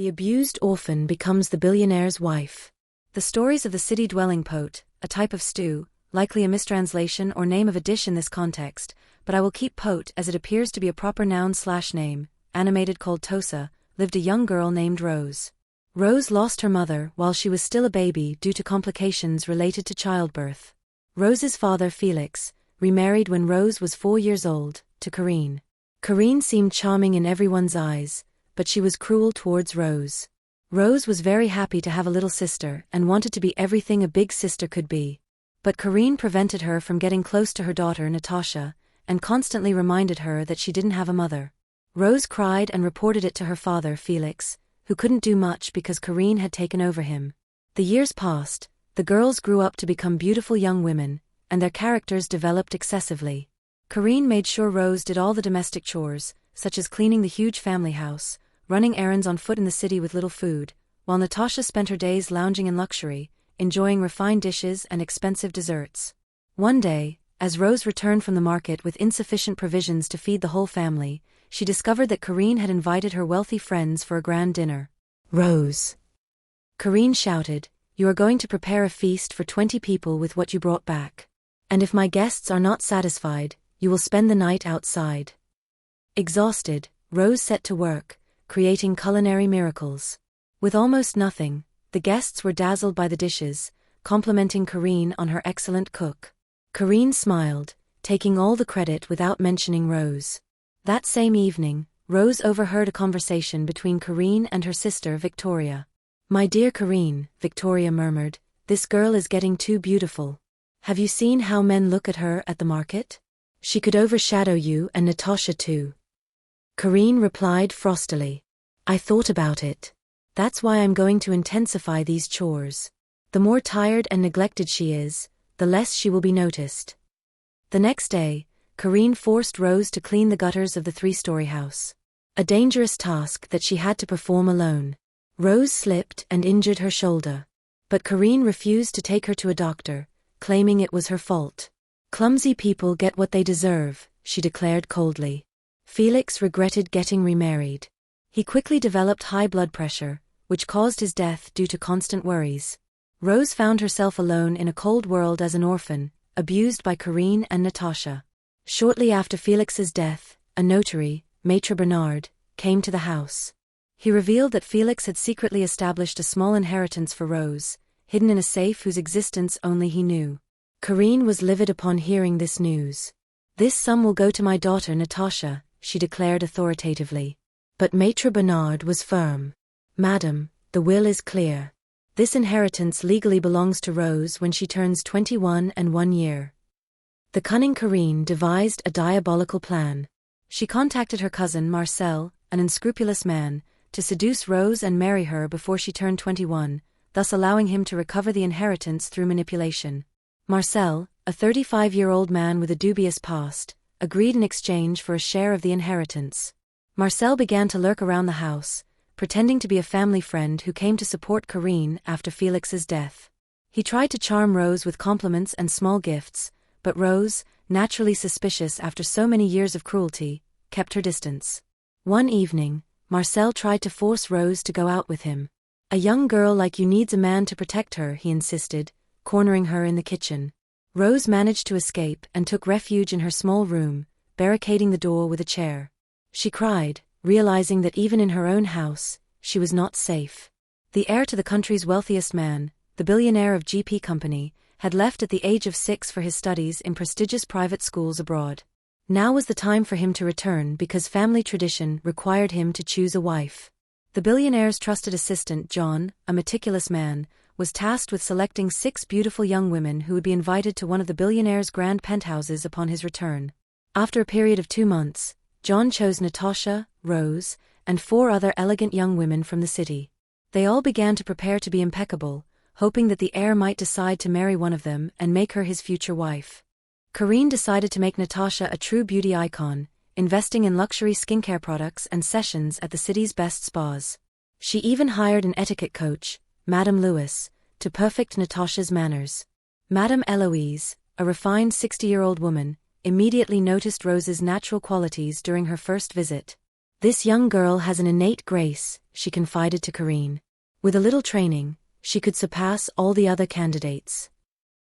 The abused orphan becomes the billionaire's wife. The stories of the city-dwelling poet, a type of stew, likely a mistranslation or name of a dish in this context, but I will keep poet as it appears to be a proper noun/name, animated called Tosa, lived a young girl named Rose. Rose lost her mother while she was still a baby due to complications related to childbirth. Rose's father, Felix, remarried when Rose was 4 years old, to Corinne. Corinne seemed charming in everyone's eyes, but she was cruel towards Rose. Rose was very happy to have a little sister and wanted to be everything a big sister could be. But Corinne prevented her from getting close to her daughter Natasha, and constantly reminded her that she didn't have a mother. Rose cried and reported it to her father, Felix, who couldn't do much because Corinne had taken over him. The years passed, the girls grew up to become beautiful young women, and their characters developed excessively. Corinne made sure Rose did all the domestic chores, such as cleaning the huge family house, running errands on foot in the city with little food, while Natasha spent her days lounging in luxury, enjoying refined dishes and expensive desserts. One day, as Rose returned from the market with insufficient provisions to feed the whole family, she discovered that Corinne had invited her wealthy friends for a grand dinner. "Rose," Corinne shouted, "you are going to prepare a feast for 20 people with what you brought back. And if my guests are not satisfied, you will spend the night outside." Exhausted, Rose set to work, creating culinary miracles. With almost nothing, the guests were dazzled by the dishes, complimenting Corinne on her excellent cook. Corinne smiled, taking all the credit without mentioning Rose. That same evening, Rose overheard a conversation between Corinne and her sister Victoria. "My dear Corinne," Victoria murmured, "this girl is getting too beautiful. Have you seen how men look at her at the market? She could overshadow you and Natasha too." Corinne replied frostily, "I thought about it. That's why I'm going to intensify these chores. The more tired and neglected she is, the less she will be noticed." The next day, Corinne forced Rose to clean the gutters of the 3-story house. A dangerous task that she had to perform alone. Rose slipped and injured her shoulder. But Corinne refused to take her to a doctor, claiming it was her fault. "Clumsy people get what they deserve," she declared coldly. Felix regretted getting remarried. He quickly developed high blood pressure, which caused his death due to constant worries. Rose found herself alone in a cold world as an orphan, abused by Corinne and Natasha. Shortly after Felix's death, a notary, Maître Bernard, came to the house. He revealed that Felix had secretly established a small inheritance for Rose, hidden in a safe whose existence only he knew. Corinne was livid upon hearing this news. "This sum will go to my daughter Natasha," she declared authoritatively. But Maître Bernard was firm. "Madam, the will is clear. This inheritance legally belongs to Rose when she turns 21 and 1 year." The cunning Corinne devised a diabolical plan. She contacted her cousin Marcel, an unscrupulous man, to seduce Rose and marry her before she turned 21, thus allowing him to recover the inheritance through manipulation. Marcel, a 35-year-old man with a dubious past, agreed in exchange for a share of the inheritance. Marcel began to lurk around the house, pretending to be a family friend who came to support Corinne after Felix's death. He tried to charm Rose with compliments and small gifts, but Rose, naturally suspicious after so many years of cruelty, kept her distance. One evening, Marcel tried to force Rose to go out with him. "A young girl like you needs a man to protect her," he insisted, cornering her in the kitchen. Rose managed to escape and took refuge in her small room, barricading the door with a chair. She cried, realizing that even in her own house, she was not safe. The heir to the country's wealthiest man, the billionaire of GP Company, had left at the age of 6 for his studies in prestigious private schools abroad. Now was the time for him to return because family tradition required him to choose a wife. The billionaire's trusted assistant John, a meticulous man, was tasked with selecting 6 beautiful young women who would be invited to one of the billionaire's grand penthouses upon his return. After a period of 2 months, John chose Natasha, Rose, and 4 other elegant young women from the city. They all began to prepare to be impeccable, hoping that the heir might decide to marry one of them and make her his future wife. Corinne decided to make Natasha a true beauty icon, investing in luxury skincare products and sessions at the city's best spas. She even hired an etiquette coach, Madame Lewis, to perfect Natasha's manners. Madame Eloise, a refined 60-year-old woman, immediately noticed Rose's natural qualities during her first visit. "This young girl has an innate grace," she confided to Karine. "With a little training, she could surpass all the other candidates."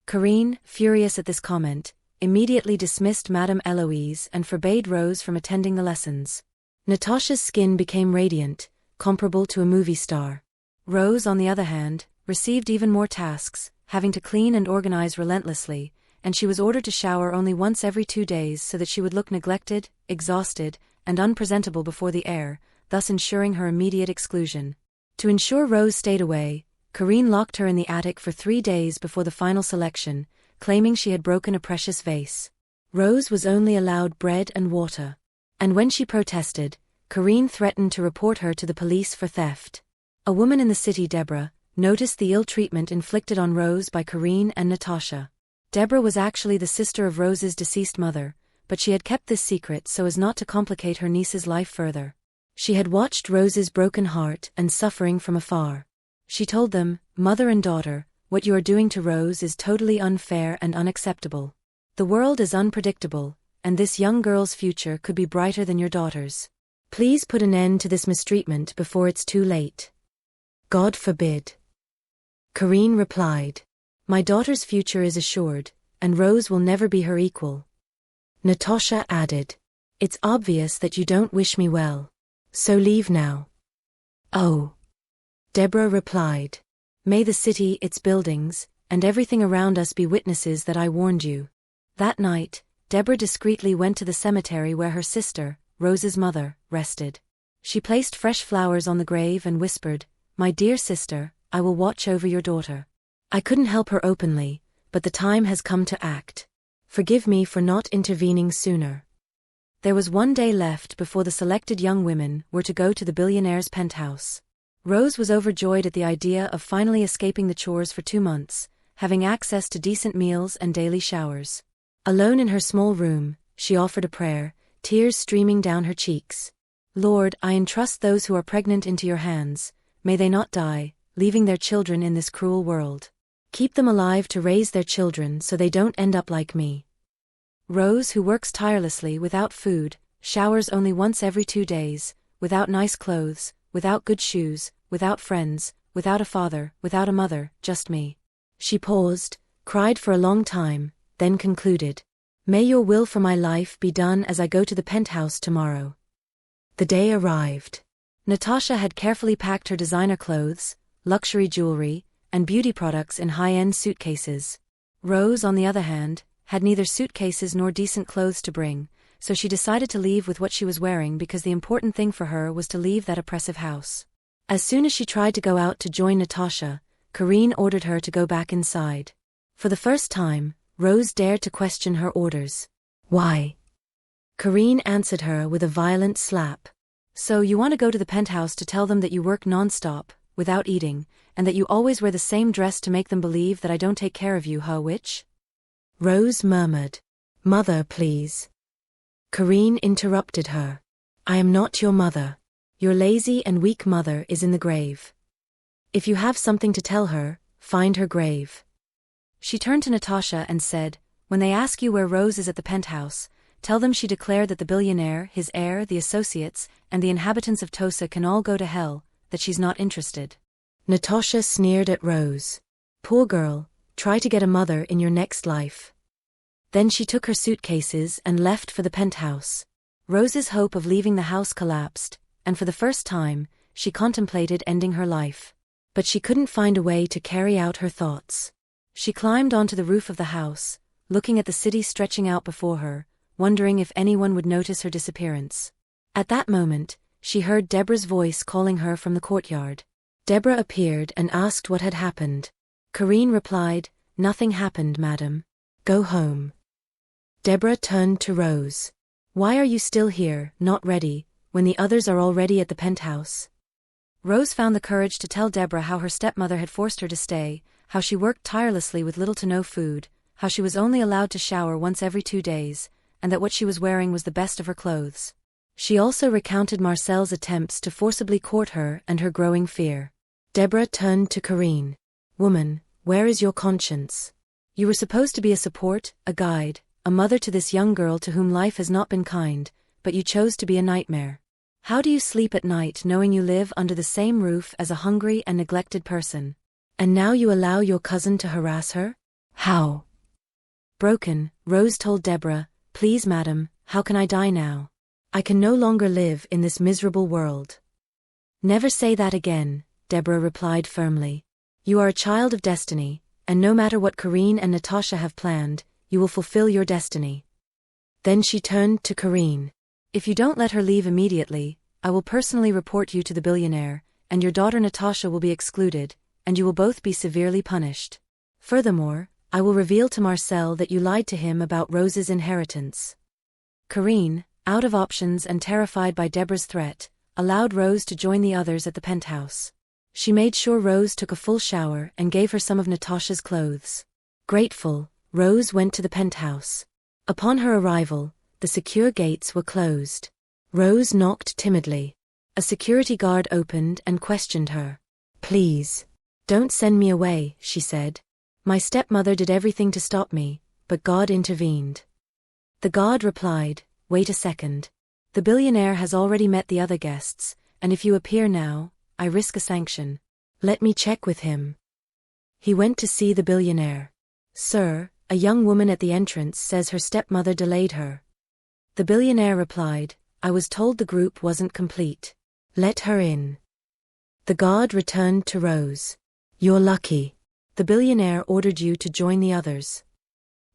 Karine, furious at this comment, immediately dismissed Madame Eloise and forbade Rose from attending the lessons. Natasha's skin became radiant, comparable to a movie star. Rose, on the other hand, received even more tasks, having to clean and organize relentlessly, and she was ordered to shower only once every 2 days so that she would look neglected, exhausted, and unpresentable before the air, thus ensuring her immediate exclusion. To ensure Rose stayed away, Karine locked her in the attic for 3 days before the final selection, claiming she had broken a precious vase. Rose was only allowed bread and water. And when she protested, Karine threatened to report her to the police for theft. A woman in the city, Deborah, noticed the ill treatment inflicted on Rose by Karine and Natasha. Deborah was actually the sister of Rose's deceased mother, but she had kept this secret so as not to complicate her niece's life further. She had watched Rose's broken heart and suffering from afar. She told them, "Mother and daughter, what you are doing to Rose is totally unfair and unacceptable. The world is unpredictable, and this young girl's future could be brighter than your daughter's. Please put an end to this mistreatment before it's too late." "God forbid," Karine replied. "My daughter's future is assured, and Rose will never be her equal." Natasha added, "It's obvious that you don't wish me well. So leave now." "Oh," Deborah replied. "May the city, its buildings, and everything around us be witnesses that I warned you." That night, Deborah discreetly went to the cemetery where her sister, Rose's mother, rested. She placed fresh flowers on the grave and whispered, "My dear sister, I will watch over your daughter. I couldn't help her openly, but the time has come to act. Forgive me for not intervening sooner." There was 1 day left before the selected young women were to go to the billionaire's penthouse. Rose was overjoyed at the idea of finally escaping the chores for 2 months, having access to decent meals and daily showers. Alone in her small room, she offered a prayer, tears streaming down her cheeks. "Lord, I entrust those who are pregnant into your hands. May they not die, leaving their children in this cruel world. Keep them alive to raise their children so they don't end up like me." Rose, who works tirelessly without food, showers only once every 2 days, without nice clothes, without good shoes, without friends, without a father, without a mother, just me. She paused, cried for a long time, then concluded, "May your will for my life be done as I go to the penthouse tomorrow." The day arrived. Natasha had carefully packed her designer clothes, luxury jewelry, and beauty products in high-end suitcases. Rose, on the other hand, had neither suitcases nor decent clothes to bring, so she decided to leave with what she was wearing because the important thing for her was to leave that oppressive house. As soon as she tried to go out to join Natasha, Karine ordered her to go back inside. For the first time, Rose dared to question her orders. "Why?" Karine answered her with a violent slap. "So you want to go to the penthouse to tell them that you work non-stop, without eating, and that you always wear the same dress to make them believe that I don't take care of you, huh, witch?" Rose murmured, "Mother, please." Karine interrupted her. "I am not your mother. Your lazy and weak mother is in the grave. If you have something to tell her, find her grave." She turned to Natasha and said, "When they ask you where Rose is at the penthouse, tell them she declared that the billionaire, his heir, the associates, and the inhabitants of Tosa can all go to hell, that she's not interested." Natasha sneered at Rose. "Poor girl, try to get a mother in your next life." Then she took her suitcases and left for the penthouse. Rose's hope of leaving the house collapsed, and for the first time, she contemplated ending her life. But she couldn't find a way to carry out her thoughts. She climbed onto the roof of the house, looking at the city stretching out before her, wondering if anyone would notice her disappearance. At that moment, she heard Deborah's voice calling her from the courtyard. Deborah appeared and asked what had happened. Karine replied, "Nothing happened, madam. Go home." Deborah turned to Rose. "Why are you still here, not ready, when the others are already at the penthouse?" Rose found the courage to tell Deborah how her stepmother had forced her to stay, how she worked tirelessly with little to no food, how she was only allowed to shower once every 2 days, and that what she was wearing was the best of her clothes. She also recounted Marcel's attempts to forcibly court her and her growing fear. Deborah turned to Karine. "Woman, where is your conscience? You were supposed to be a support, a guide, a mother to this young girl to whom life has not been kind, but you chose to be a nightmare. How do you sleep at night knowing you live under the same roof as a hungry and neglected person? And now you allow your cousin to harass her? How? Broken, Rose told Deborah, "Please madam, how can I die now? I can no longer live in this miserable world." "Never say that again," Deborah replied firmly. "You are a child of destiny, and no matter what Karine and Natasha have planned, you will fulfill your destiny." Then she turned to Karine. "If you don't let her leave immediately, I will personally report you to the billionaire, and your daughter Natasha will be excluded, and you will both be severely punished. Furthermore, I will reveal to Marcel that you lied to him about Rose's inheritance." Karine, out of options and terrified by Deborah's threat, allowed Rose to join the others at the penthouse. She made sure Rose took a full shower and gave her some of Natasha's clothes. Grateful, Rose went to the penthouse. Upon her arrival, the secure gates were closed. Rose knocked timidly. A security guard opened and questioned her. "Please, don't send me away," she said. "My stepmother did everything to stop me, but God intervened." The guard replied, "Wait a second. The billionaire has already met the other guests, and if you appear now, I risk a sanction. Let me check with him." He went to see the billionaire. "Sir, a young woman at the entrance says her stepmother delayed her." The billionaire replied, "I was told the group wasn't complete. Let her in." The guard returned to Rose. "You're lucky. The billionaire ordered you to join the others."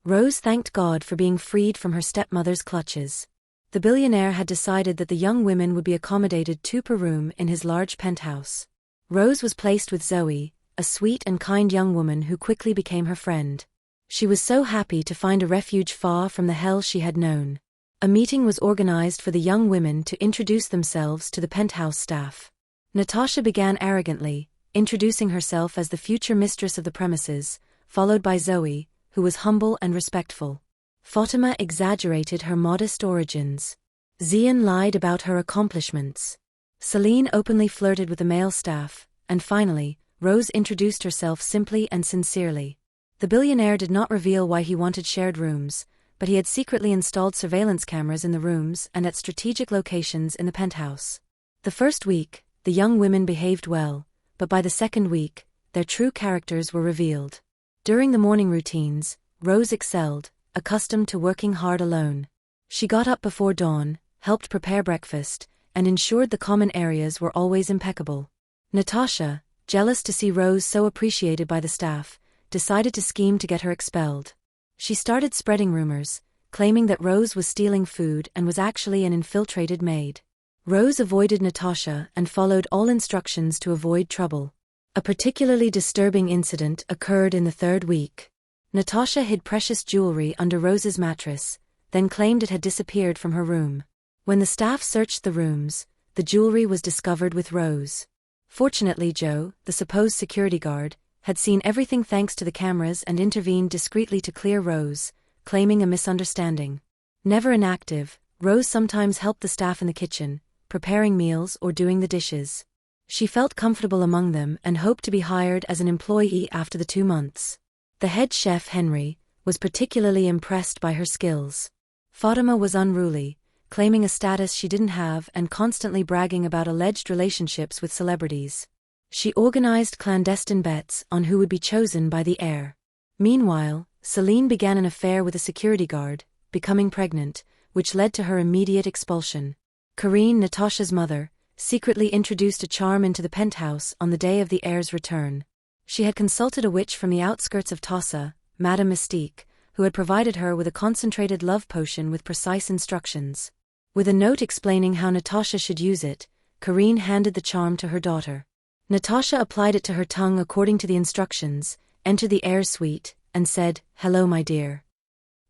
Rose thanked God for being freed from her stepmother's clutches. The billionaire had decided that the young women would be accommodated 2 per room in his large penthouse. Rose was placed with Zoe, a sweet and kind young woman who quickly became her friend. She was so happy to find a refuge far from the hell she had known. A meeting was organized for the young women to introduce themselves to the penthouse staff. Natasha began arrogantly, introducing herself as the future mistress of the premises, followed by Zoe, who was humble and respectful. Fatima exaggerated her modest origins. Zian lied about her accomplishments. Celine openly flirted with the male staff, and finally, Rose introduced herself simply and sincerely. The billionaire did not reveal why he wanted shared rooms, but he had secretly installed surveillance cameras in the rooms and at strategic locations in the penthouse. The first week, the young women behaved well, but by the second week, their true characters were revealed. During the morning routines, Rose excelled, accustomed to working hard alone. She got up before dawn, helped prepare breakfast, and ensured the common areas were always impeccable. Natasha, jealous to see Rose so appreciated by the staff, decided to scheme to get her expelled. She started spreading rumors, claiming that Rose was stealing food and was actually an infiltrated maid. Rose avoided Natasha and followed all instructions to avoid trouble. A particularly disturbing incident occurred in the 3rd week. Natasha hid precious jewelry under Rose's mattress, then claimed it had disappeared from her room. When the staff searched the rooms, the jewelry was discovered with Rose. Fortunately Joe, the supposed security guard, had seen everything thanks to the cameras and intervened discreetly to clear Rose, claiming a misunderstanding. Never inactive, Rose sometimes helped the staff in the kitchen, preparing meals or doing the dishes. She felt comfortable among them and hoped to be hired as an employee after the 2 months. The head chef, Henry, was particularly impressed by her skills. Fatima was unruly, claiming a status she didn't have and constantly bragging about alleged relationships with celebrities. She organized clandestine bets on who would be chosen by the heir. Meanwhile, Celine began an affair with a security guard, becoming pregnant, which led to her immediate expulsion. Karine, Natasha's mother, secretly introduced a charm into the penthouse on the day of the heir's return. She had consulted a witch from the outskirts of Tossa, Madame Mystique, who had provided her with a concentrated love potion with precise instructions. With a note explaining how Natasha should use it, Karine handed the charm to her daughter. Natasha applied it to her tongue according to the instructions, entered the heir's suite, and said, "Hello my dear."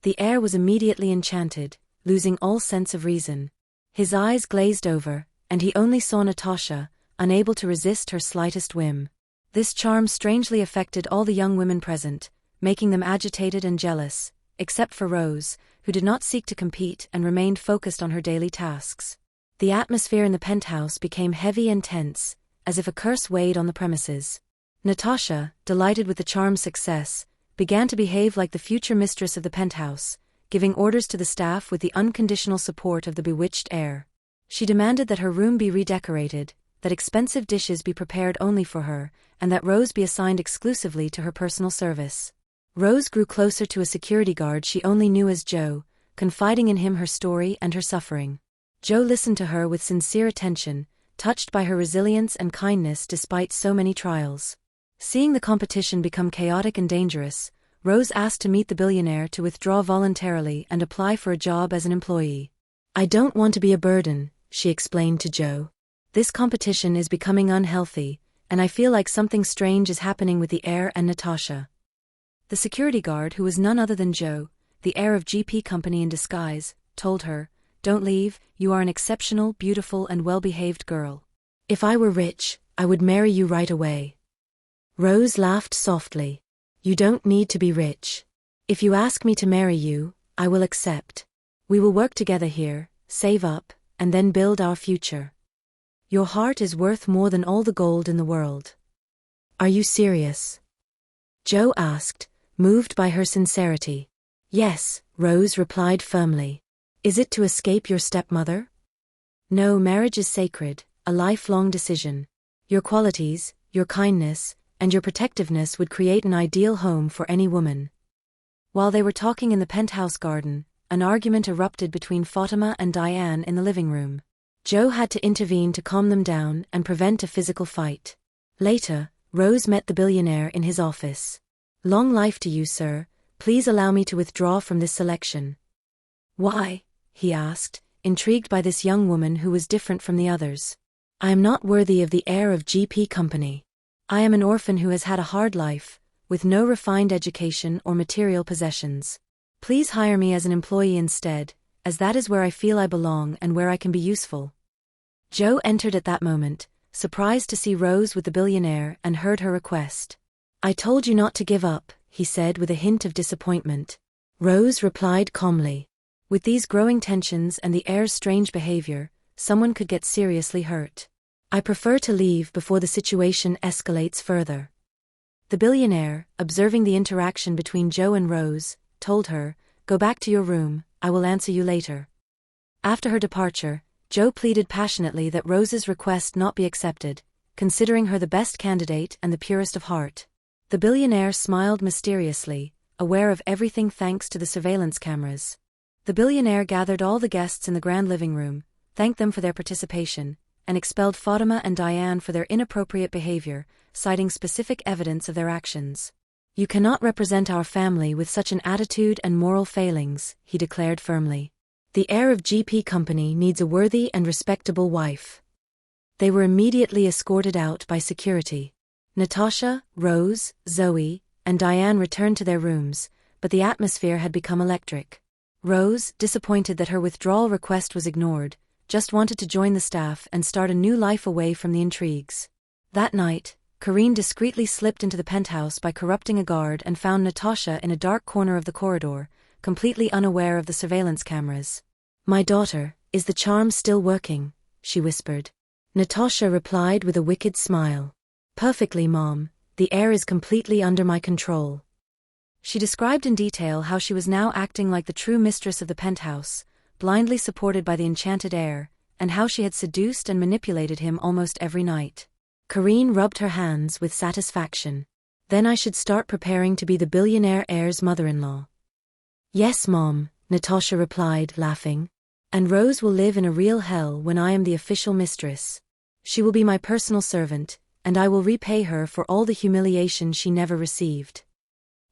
The heir was immediately enchanted, losing all sense of reason. His eyes glazed over, and he only saw Natasha, unable to resist her slightest whim. This charm strangely affected all the young women present, making them agitated and jealous, except for Rose, who did not seek to compete and remained focused on her daily tasks. The atmosphere in the penthouse became heavy and tense, as if a curse weighed on the premises. Natasha, delighted with the charm's success, began to behave like the future mistress of the penthouse, giving orders to the staff with the unconditional support of the bewitched heir. She demanded that her room be redecorated, that expensive dishes be prepared only for her, and that Rose be assigned exclusively to her personal service. Rose grew closer to a security guard she only knew as Joe, confiding in him her story and her suffering. Joe listened to her with sincere attention, touched by her resilience and kindness despite so many trials. Seeing the competition become chaotic and dangerous, Rose asked to meet the billionaire to withdraw voluntarily and apply for a job as an employee. "I don't want to be a burden," she explained to Joe. "This competition is becoming unhealthy, and I feel like something strange is happening with the heir and Natasha." The security guard, who was none other than Joe, the heir of GP Company in disguise, told her, "Don't leave, you are an exceptional, beautiful and well-behaved girl. If I were rich, I would marry you right away." Rose laughed softly. "You don't need to be rich. If you ask me to marry you, I will accept. We will work together here, save up, and then build our future. Your heart is worth more than all the gold in the world." "Are you serious?" Joe asked, moved by her sincerity. "Yes," Rose replied firmly. "Is it to escape your stepmother?" "No, marriage is sacred, a lifelong decision. Your qualities, your kindness, and your protectiveness would create an ideal home for any woman." While they were talking in the penthouse garden, an argument erupted between Fatima and Diane in the living room. Joe had to intervene to calm them down and prevent a physical fight. Later, Rose met the billionaire in his office. "Long life to you, sir. Please allow me to withdraw from this selection." "Why?" he asked, intrigued by this young woman who was different from the others. "I am not worthy of the heir of GP Company. I am an orphan who has had a hard life, with no refined education or material possessions. Please hire me as an employee instead, as that is where I feel I belong and where I can be useful." Joe entered at that moment, surprised to see Rose with the billionaire, and heard her request. "I told you not to give up," he said with a hint of disappointment. Rose replied calmly. With these growing tensions and the heir's strange behavior, someone could get seriously hurt. "I prefer to leave before the situation escalates further." The billionaire, observing the interaction between Joe and Rose, told her, "Go back to your room, I will answer you later." After her departure, Joe pleaded passionately that Rose's request not be accepted, considering her the best candidate and the purest of heart. The billionaire smiled mysteriously, aware of everything thanks to the surveillance cameras. The billionaire gathered all the guests in the grand living room, thanked them for their participation, and expelled Fatima and Diane for their inappropriate behavior, citing specific evidence of their actions. "You cannot represent our family with such an attitude and moral failings," he declared firmly. "The heir of GP Company needs a worthy and respectable wife." They were immediately escorted out by security. Natasha, Rose, Zoe, and Diane returned to their rooms, but the atmosphere had become electric. Rose, disappointed that her withdrawal request was ignored, just wanted to join the staff and start a new life away from the intrigues. That night, Karine discreetly slipped into the penthouse by corrupting a guard and found Natasha in a dark corner of the corridor, completely unaware of the surveillance cameras. "My daughter, is the charm still working?" she whispered. Natasha replied with a wicked smile. "Perfectly, Mom. The heir is completely under my control." She described in detail how she was now acting like the true mistress of the penthouse, blindly supported by the enchanted heir, and how she had seduced and manipulated him almost every night. Karine rubbed her hands with satisfaction. "Then I should start preparing to be the billionaire heir's mother-in-law." "Yes, Mom," Natasha replied, laughing. "And Rose will live in a real hell when I am the official mistress. She will be my personal servant, and I will repay her for all the humiliation she never received."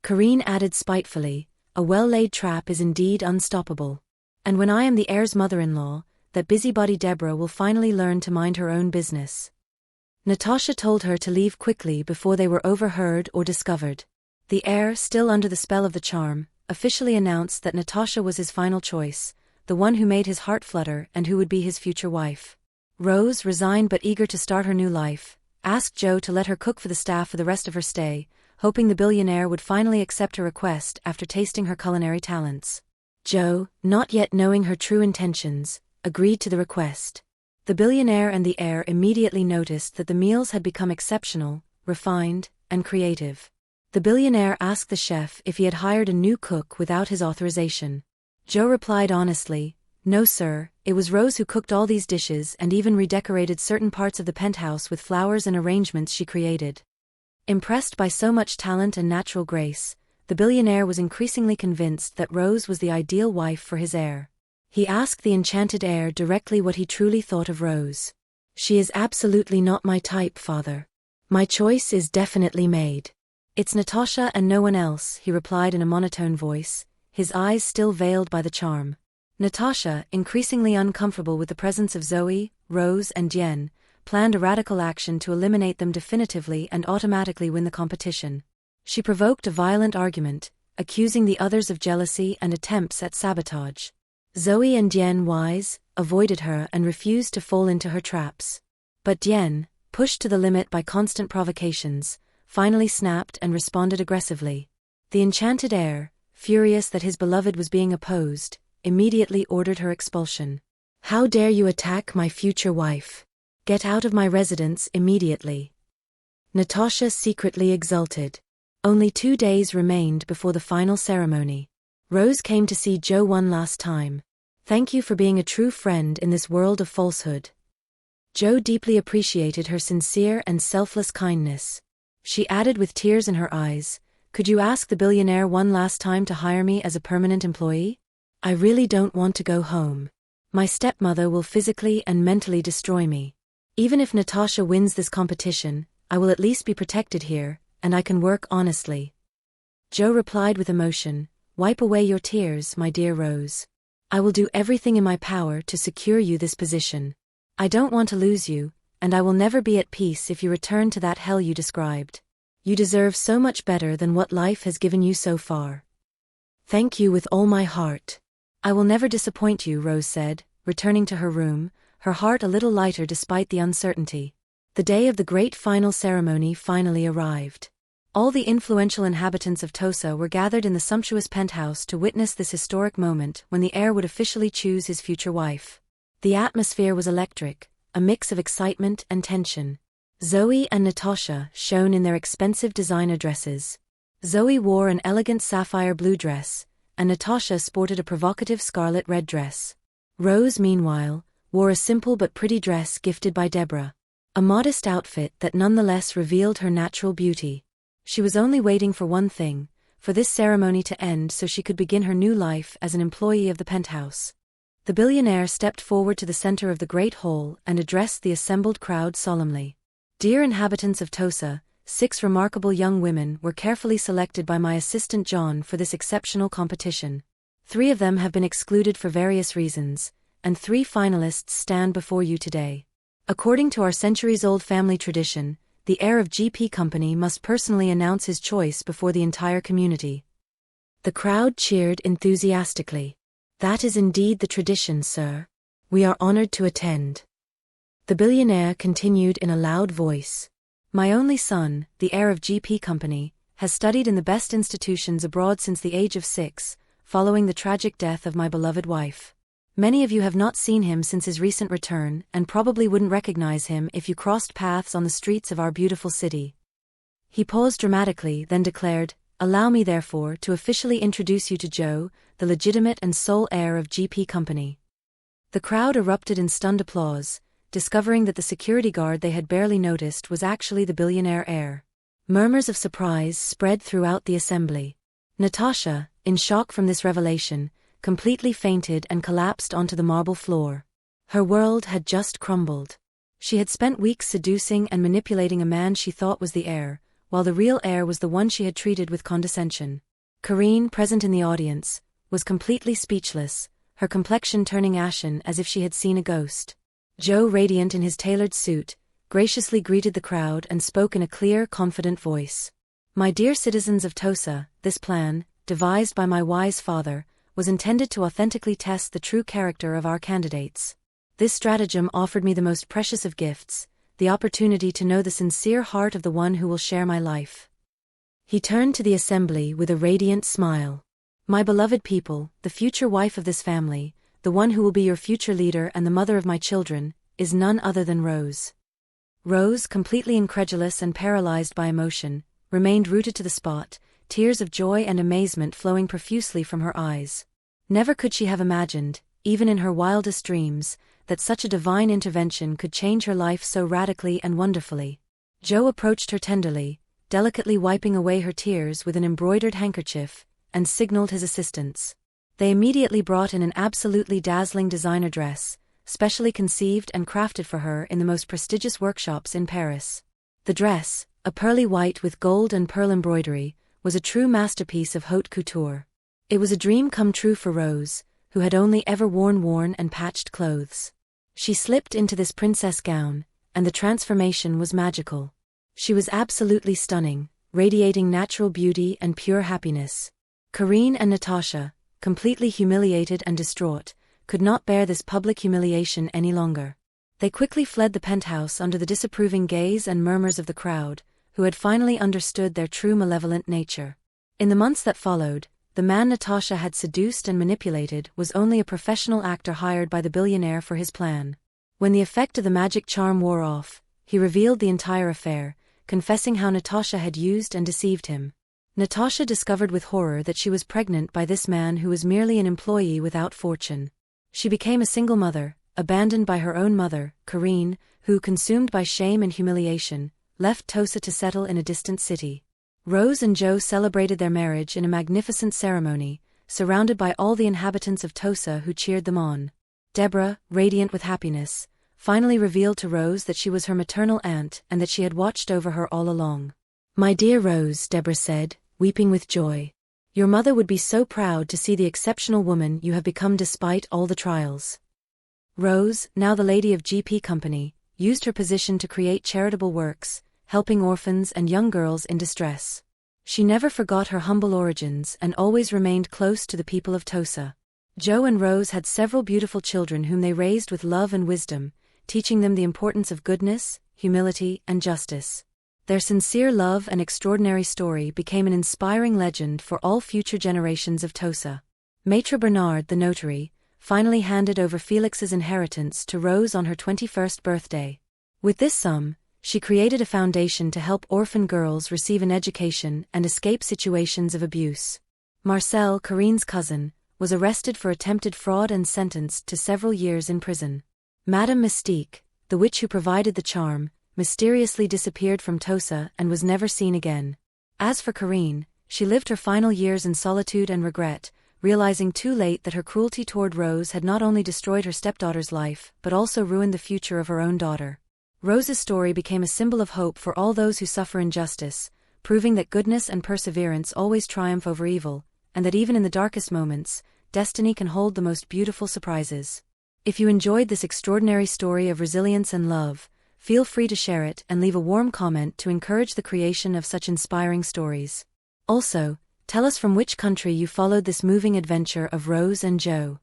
Karine added spitefully, "A well-laid trap is indeed unstoppable. And when I am the heir's mother-in-law, that busybody Deborah will finally learn to mind her own business." Natasha told her to leave quickly before they were overheard or discovered. The heir, still under the spell of the charm, officially announced that Natasha was his final choice, the one who made his heart flutter and who would be his future wife. Rose, resigned but eager to start her new life, asked Joe to let her cook for the staff for the rest of her stay, hoping the billionaire would finally accept her request after tasting her culinary talents. Joe, not yet knowing her true intentions, agreed to the request. The billionaire and the heir immediately noticed that the meals had become exceptional, refined, and creative. The billionaire asked the chef if he had hired a new cook without his authorization. Joe replied honestly, No sir, it was Rose who cooked all these dishes and even redecorated certain parts of the penthouse with flowers and arrangements she created. Impressed by so much talent and natural grace, the billionaire was increasingly convinced that Rose was the ideal wife for his heir. He asked the enchanted heir directly what he truly thought of Rose. She is absolutely not my type, father. My choice is definitely made. It's Natasha and no one else, he replied in a monotone voice, his eyes still veiled by the charm. Natasha, increasingly uncomfortable with the presence of Zoe, Rose and Jen, planned a radical action to eliminate them definitively and automatically win the competition. She provoked a violent argument, accusing the others of jealousy and attempts at sabotage. Zoe and Jen, wise, avoided her and refused to fall into her traps. But Jen, pushed to the limit by constant provocations, finally snapped and responded aggressively. The enchanted heir, furious that his beloved was being opposed, immediately ordered her expulsion. How dare you attack my future wife? Get out of my residence immediately. Natasha secretly exulted. Only 2 days remained before the final ceremony. Rose came to see Joe one last time. Thank you for being a true friend in this world of falsehood. Joe deeply appreciated her sincere and selfless kindness. She added with tears in her eyes, could you ask the billionaire one last time to hire me as a permanent employee? I really don't want to go home. My stepmother will physically and mentally destroy me. Even if Natasha wins this competition, I will at least be protected here, and I can work honestly. Joe replied with emotion, wipe away your tears, my dear Rose. I will do everything in my power to secure you this position. I don't want to lose you, and I will never be at peace if you return to that hell you described. You deserve so much better than what life has given you so far. Thank you with all my heart. I will never disappoint you, Rose said, returning to her room, her heart a little lighter despite the uncertainty. The day of the great final ceremony finally arrived. All the influential inhabitants of Tosa were gathered in the sumptuous penthouse to witness this historic moment when the heir would officially choose his future wife. The atmosphere was electric, a mix of excitement and tension. Zoe and Natasha shone in their expensive designer dresses. Zoe wore an elegant sapphire blue dress, and Natasha sported a provocative scarlet red dress. Rose, meanwhile, wore a simple but pretty dress gifted by Deborah. A modest outfit that nonetheless revealed her natural beauty. She was only waiting for one thing, for this ceremony to end so she could begin her new life as an employee of the penthouse. The billionaire stepped forward to the center of the great hall and addressed the assembled crowd solemnly. Dear inhabitants of Tosa, 6 remarkable young women were carefully selected by my assistant John for this exceptional competition. 3 of them have been excluded for various reasons, and 3 finalists stand before you today. According to our centuries-old family tradition, the heir of GP Company must personally announce his choice before the entire community. The crowd cheered enthusiastically. That is indeed the tradition, sir. We are honored to attend. The billionaire continued in a loud voice. My only son, the heir of GP Company, has studied in the best institutions abroad since the age of 6, following the tragic death of my beloved wife. Many of you have not seen him since his recent return and probably wouldn't recognize him if you crossed paths on the streets of our beautiful city. He paused dramatically, then declared, allow me therefore to officially introduce you to Joe, the legitimate and sole heir of GP Company. The crowd erupted in stunned applause, discovering that the security guard they had barely noticed was actually the billionaire heir. Murmurs of surprise spread throughout the assembly. Natasha, in shock from this revelation, completely fainted and collapsed onto the marble floor. Her world had just crumbled. She had spent weeks seducing and manipulating a man she thought was the heir, while the real heir was the one she had treated with condescension. Karine, present in the audience, was completely speechless, her complexion turning ashen as if she had seen a ghost. Joe, radiant in his tailored suit, graciously greeted the crowd and spoke in a clear, confident voice. My dear citizens of Tosa, this plan, devised by my wise father, was intended to authentically test the true character of our candidates. This stratagem offered me the most precious of gifts, the opportunity to know the sincere heart of the one who will share my life. He turned to the assembly with a radiant smile. My beloved people, the future wife of this family, the one who will be your future leader and the mother of my children, is none other than Rose. Rose, completely incredulous and paralyzed by emotion, remained rooted to the spot, tears of joy and amazement flowing profusely from her eyes. Never could she have imagined, even in her wildest dreams, that such a divine intervention could change her life so radically and wonderfully. Joe approached her tenderly, delicately wiping away her tears with an embroidered handkerchief, and signaled his assistance. They immediately brought in an absolutely dazzling designer dress, specially conceived and crafted for her in the most prestigious workshops in Paris. The dress, a pearly white with gold and pearl embroidery, was a true masterpiece of haute couture. It was a dream come true for Rose, who had only ever worn and patched clothes. She slipped into this princess gown, and the transformation was magical. She was absolutely stunning, radiating natural beauty and pure happiness. Karine and Natasha, completely humiliated and distraught, could not bear this public humiliation any longer. They quickly fled the penthouse under the disapproving gaze and murmurs of the crowd, who had finally understood their true malevolent nature. In the months that followed, the man Natasha had seduced and manipulated was only a professional actor hired by the billionaire for his plan. When the effect of the magic charm wore off, he revealed the entire affair, confessing how Natasha had used and deceived him. Natasha discovered with horror that she was pregnant by this man who was merely an employee without fortune. She became a single mother, abandoned by her own mother, Karine, who, consumed by shame and humiliation, left Tosa to settle in a distant city. Rose and Joe celebrated their marriage in a magnificent ceremony, surrounded by all the inhabitants of Tosa who cheered them on. Deborah, radiant with happiness, finally revealed to Rose that she was her maternal aunt and that she had watched over her all along. "My dear Rose," Deborah said, weeping with joy. "Your mother would be so proud to see the exceptional woman you have become despite all the trials." Rose, now the lady of GP Company, used her position to create charitable works, helping orphans and young girls in distress. She never forgot her humble origins and always remained close to the people of Tosa. Joe and Rose had several beautiful children whom they raised with love and wisdom, teaching them the importance of goodness, humility, and justice. Their sincere love and extraordinary story became an inspiring legend for all future generations of Tosa. Maître Bernard, the notary, finally handed over Felix's inheritance to Rose on her 21st birthday. With this sum, she created a foundation to help orphan girls receive an education and escape situations of abuse. Marcel, Karine's cousin, was arrested for attempted fraud and sentenced to several years in prison. Madame Mystique, the witch who provided the charm, mysteriously disappeared from Tosa and was never seen again. As for Karine, she lived her final years in solitude and regret, realizing too late that her cruelty toward Rose had not only destroyed her stepdaughter's life but also ruined the future of her own daughter. Rose's story became a symbol of hope for all those who suffer injustice, proving that goodness and perseverance always triumph over evil, and that even in the darkest moments, destiny can hold the most beautiful surprises. If you enjoyed this extraordinary story of resilience and love, feel free to share it and leave a warm comment to encourage the creation of such inspiring stories. Also, tell us from which country you followed this moving adventure of Rose and Joe.